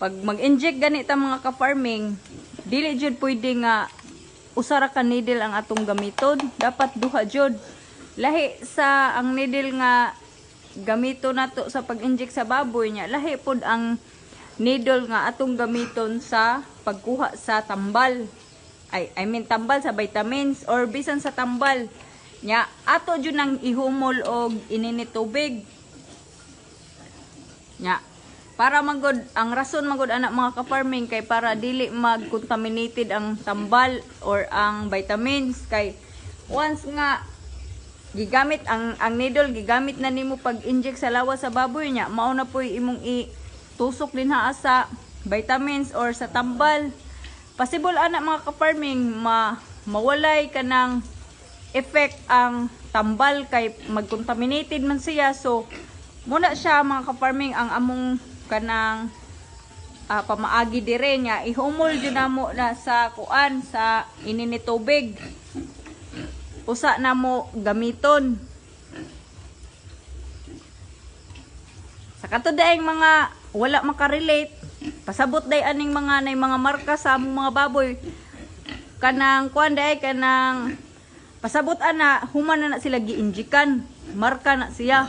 pag mag-inject ganita mga ka-farming, dili jud pwede nga usara ka needle ang atong gamiton. Dapat duha jud. Lahi sa ang needle nga gamito nato sa pag-inject sa baboy niya, lahi pod ang needle nga atong gamiton sa pagkuha sa tambal. I mean tambal sa vitamins or bisan sa tambal. Nya ato jud nang ihumol og ininit tubig. Nya para magod ang rason magod anak mga ka-farming kay para dili mag-contaminated ang tambal or ang vitamins kay once nga gigamit ang needle gigamit na nimo pag-inject sa lawas sa baboy niya, mao na poy imong itusok din ha sa vitamins or sa tambal. Possible anak mga ka-farming mawalay kanang effect ang tambal kay mag-contaminated man siya. So muna siya mga ka-farming ang among kanang pamaagi dire niya ihumol jud namo na sa kuan sa ininit tubig, usa na mo gamiton sa katud daing mga wala makarelate, pasabot day aning mga nay mga marka sa among mga baboy kanang kuan day kanang pasabot ana human na sila giinjikan marka na siya.